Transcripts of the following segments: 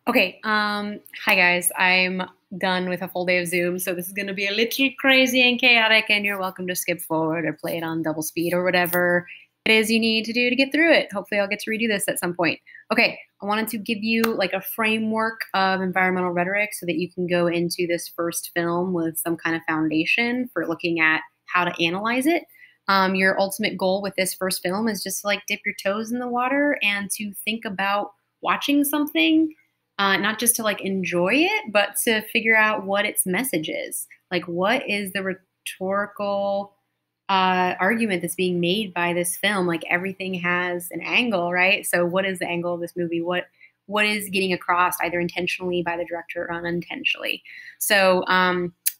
Okay, hi guys. I'm done with a full day of Zoom, so this is going to be a little crazy and chaotic, and you're welcome to skip forward or play it on double speed or whatever it is you need to do to get through it. Hopefully I'll get to redo this at some point. Okay, I wanted to give you like a framework of environmental rhetoric so that you can go into this first film with some kind of foundation for looking at how to analyze it. Your ultimate goal with this first film is just to like dip your toes in the water and to think about watching something, not just to like enjoy it, but to figure out what its message is. Like, what is the rhetorical argument that's being made by this film? Like, everything has an angle, right? So, what is the angle of this movie? What is getting across, either intentionally by the director or unintentionally? So,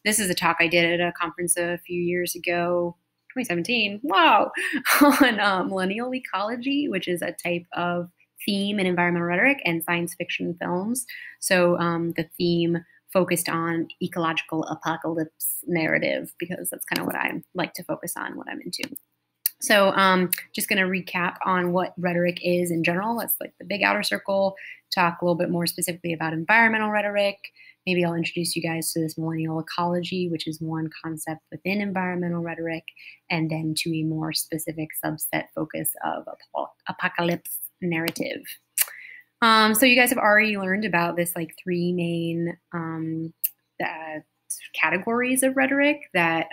this is a talk I did at a conference a few years ago. 2017, wow, on millennial ecology, which is a type of theme in environmental rhetoric and science fiction films. So the theme focused on ecological apocalypse narrative, because that's kind of what I like to focus on, what I'm into. So just going to recap on what rhetoric is in general. That's like the big outer circle. Talk a little bit more specifically about environmental rhetoric. Maybe I'll introduce you guys to this millennial ecology, which is one concept within environmental rhetoric, and then to a more specific subset focus of apocalypse narrative. So you guys have already learned about this like three main categories of rhetoric that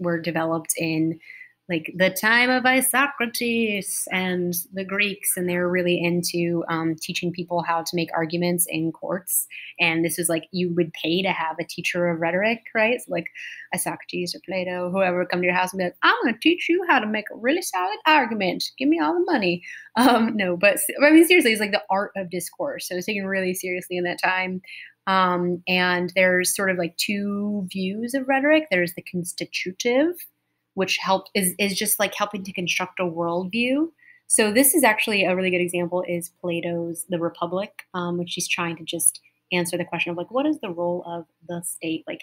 were developed in like the time of Isocrates and the Greeks, and they were really into teaching people how to make arguments in courts. And this was like you would pay to have a teacher of rhetoric, right? So like Isocrates or Plato, whoever would come to your house and be like, "I'm going to teach you how to make a really solid argument. Give me all the money." No, but I mean seriously, it's like the art of discourse. So it's taken really seriously in that time. And there's sort of like two views of rhetoric. There's the constitutive, which is just like helping to construct a worldview. So this is actually a really good example is Plato's The Republic, which he's trying to just answer the question of like, what is the role of the state? Like,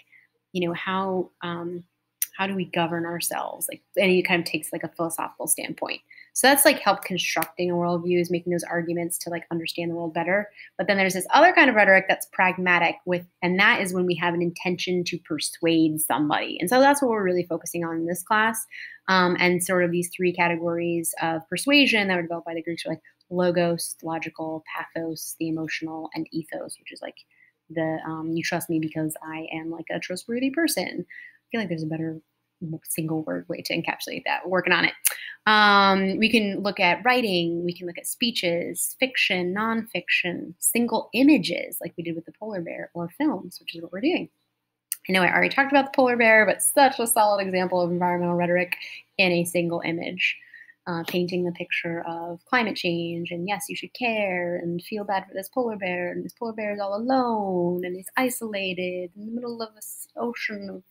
how do we govern ourselves? Like, and he kind of takes like a philosophical standpoint. So that's like help constructing a worldview, is making those arguments to like understand the world better. But then there's this other kind of rhetoric that's pragmatic and that is when we have an intention to persuade somebody. And so that's what we're really focusing on in this class. And sort of these three categories of persuasion that were developed by the Greeks are like logos, logical, pathos, the emotional, and ethos, which is like the you trust me because I am like a trustworthy person. I feel like there's a better single word way to encapsulate that. We're working on it. We can look at writing, we can look at speeches, fiction, nonfiction, single images like we did with the polar bear, or films, which is what we're doing. I know I already talked about the polar bear, but such a solid example of environmental rhetoric in a single image. Painting the picture of climate change, and yes, you should care and feel bad for this polar bear, and this polar bear is all alone and it's isolated in the middle of this ocean of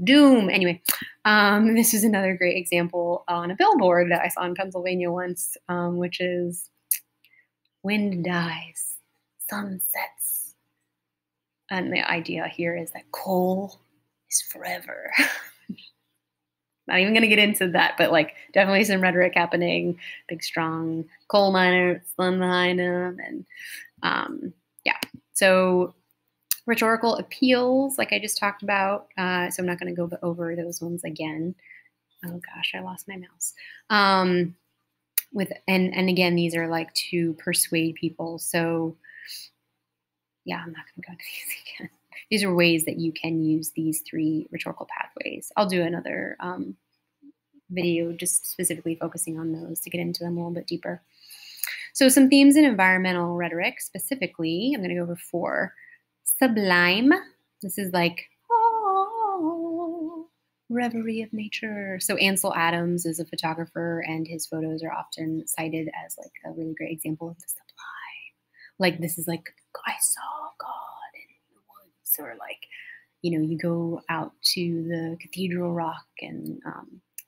doom. Anyway, this is another great example on a billboard that I saw in Pennsylvania once, which is wind dies, sun sets. And the idea here is that coal is forever. Not even going to get into that, but like definitely some rhetoric happening. Big, strong coal miner, sun behind him. And yeah, so rhetorical appeals, like I just talked about. So I'm not going to go over those ones again. Oh gosh, I lost my mouse. And again, these are like to persuade people. So yeah, I'm not going to go into these again. These are ways that you can use these three rhetorical pathways. I'll do another video just specifically focusing on those to get into them a little bit deeper. So some themes in environmental rhetoric specifically, I'm going to go over 4. Sublime. This is like, oh, reverie of nature. So Ansel Adams is a photographer, and his photos are often cited as like a really great example of the sublime. Like this is like, I saw God in the woods, or like, you go out to the Cathedral Rock and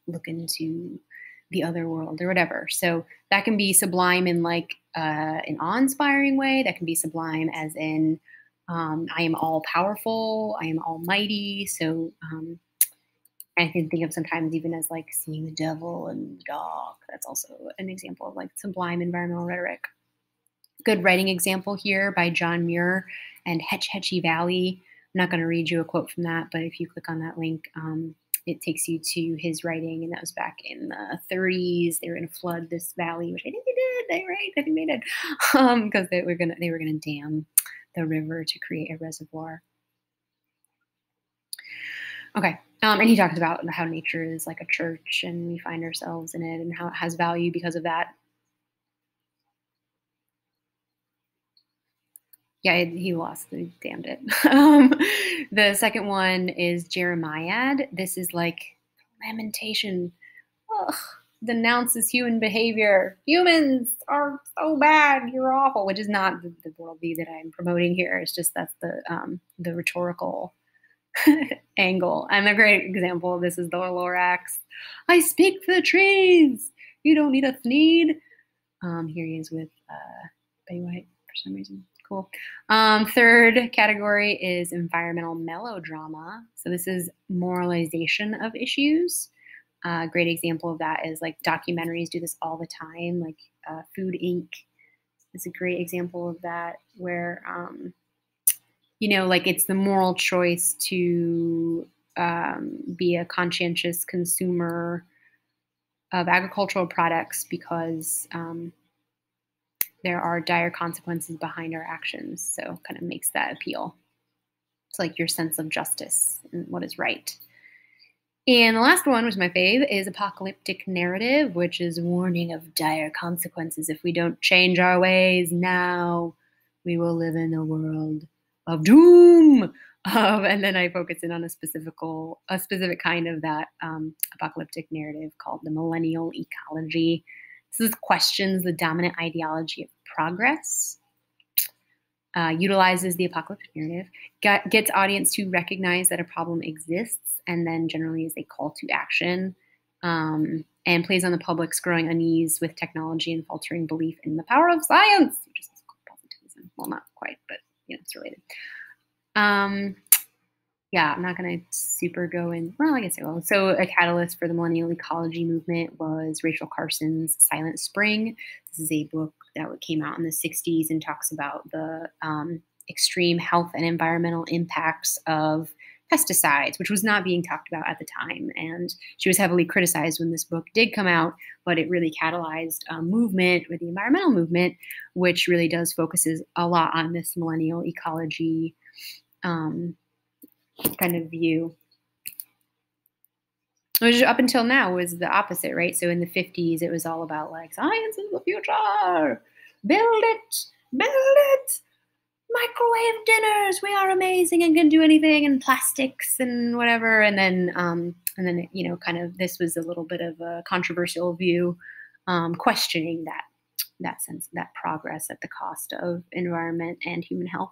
look into the other world or whatever. So that can be sublime in like an awe-inspiring way. That can be sublime as in I am all powerful, I am almighty. So I can think of sometimes even as like seeing the devil in the dark. That's also an example of like sublime environmental rhetoric. Good writing example here by John Muir and Hetch Hetchy Valley. I'm not going to read you a quote from that, but if you click on that link, it takes you to his writing, and that was back in the 30s. They were going to flood this valley, which I think they did. I think they did, because they were gonna dam the river to create a reservoir. Okay, and he talks about how nature is like a church, and we find ourselves in it, and how it has value because of that. Yeah, he lost. He damned it. The second one is Jeremiad. This is like lamentation. Ugh, denounces human behavior. Humans are so bad. You're awful, which is not the worldview that I'm promoting here. It's just that's the rhetorical angle. And a great example of this is the Lorax. I speak for the trees. You don't need a thneed. Here he is with Betty White for some reason. Cool. Third category is environmental melodrama. So this is moralization of issues. A great example of that is like documentaries do this all the time. Like Food Inc. is a great example of that, where like it's the moral choice to be a conscientious consumer of agricultural products because there are dire consequences behind our actions. So kind of makes that appeal. It's like your sense of justice and what is right. And the last one, which is my fave, is apocalyptic narrative, which is warning of dire consequences. If we don't change our ways now, we will live in a world of doom. And then I focus in on a specific kind of that apocalyptic narrative called the millennial ecology. This questions the dominant ideology of progress, utilizes the apocalyptic narrative, gets audience to recognize that a problem exists, and then generally is a call to action, and plays on the public's growing unease with technology and faltering belief in the power of science, which is positivism. Well, not quite, but it's related. Yeah, I'm not going to super go in. Well, I guess I will. So a catalyst for the millennial ecology movement was Rachel Carson's Silent Spring. This is a book that came out in the 60s and talks about the extreme health and environmental impacts of pesticides, which was not being talked about at the time. And she was heavily criticized when this book did come out, but it really catalyzed a movement with the environmental movement, which really does focuses a lot on this millennial ecology kind of view, which up until now was the opposite, right? So in the 50s, it was all about like science is the future, build it, microwave dinners, we are amazing and can do anything, and plastics and whatever. And then kind of this was a little bit of a controversial view, questioning that sense, that progress at the cost of environment and human health.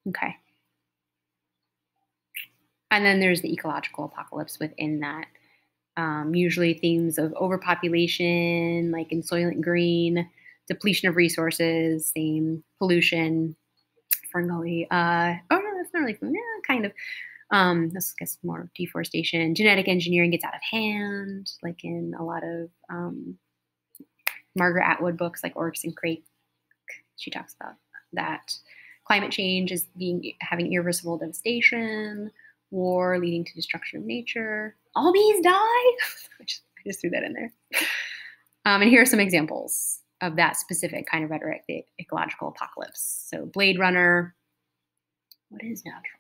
Okay. And then there's the ecological apocalypse within that. Usually themes of overpopulation, like in Soylent Green, depletion of resources, same pollution, fungi. No, that's not really, kind of. This gets more deforestation. Genetic engineering gets out of hand, like in a lot of Margaret Atwood books, like Oryx and Crake. She talks about that. Climate change is having irreversible devastation. War leading to destruction of nature. All bees die. I just threw that in there. And here are some examples of that specific kind of rhetoric, the ecological apocalypse. So Blade Runner. What is natural?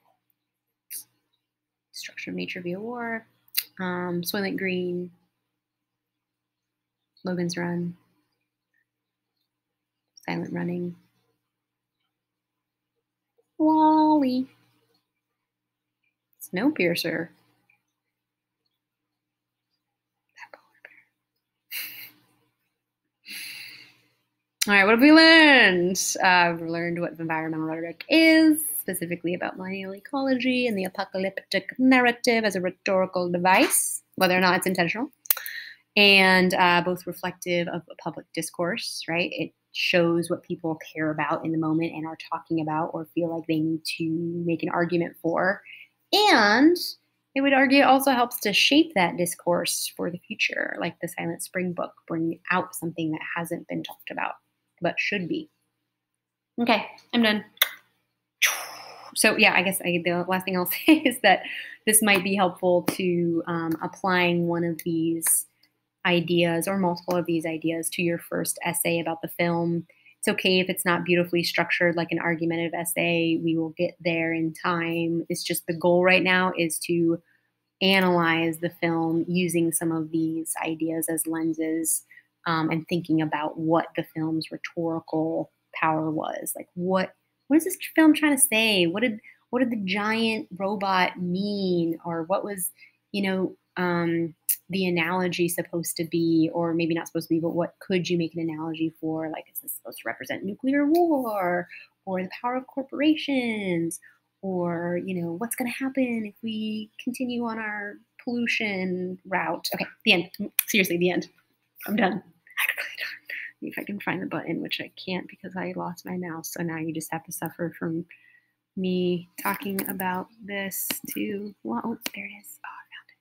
Destruction of nature via war. Soylent Green. Logan's Run. Silent Running. Wall-E. Snowpiercer. All right, what have we learned? We've learned what environmental rhetoric is, specifically about millennial ecology and the apocalyptic narrative as a rhetorical device, whether or not it's intentional, and both reflective of a public discourse, right? It shows what people care about in the moment and are talking about or feel like they need to make an argument for. And I would argue it also helps to shape that discourse for the future, like the Silent Spring book, bringing out something that hasn't been talked about, but should be. Okay, I'm done. So yeah, I guess the last thing I'll say is that this might be helpful to applying one of these ideas or multiple of these ideas to your first essay about the film. It's okay if it's not beautifully structured like an argumentative essay. We will get there in time. It's just the goal right now is to analyze the film using some of these ideas as lenses, and thinking about what the film's rhetorical power was. Like what is this film trying to say? What did the giant robot mean? Or what was, you know, the analogy supposed to be, or maybe not supposed to be, but what could you make an analogy for? Like, is this supposed to represent nuclear war or the power of corporations? Or, what's going to happen if we continue on our pollution route? Okay, the end. Seriously, the end. I'm done. See if I can find the button, which I can't because I lost my mouse. So now you just have to suffer from me talking about this too. Well, oh, there it is. Oh, I found it.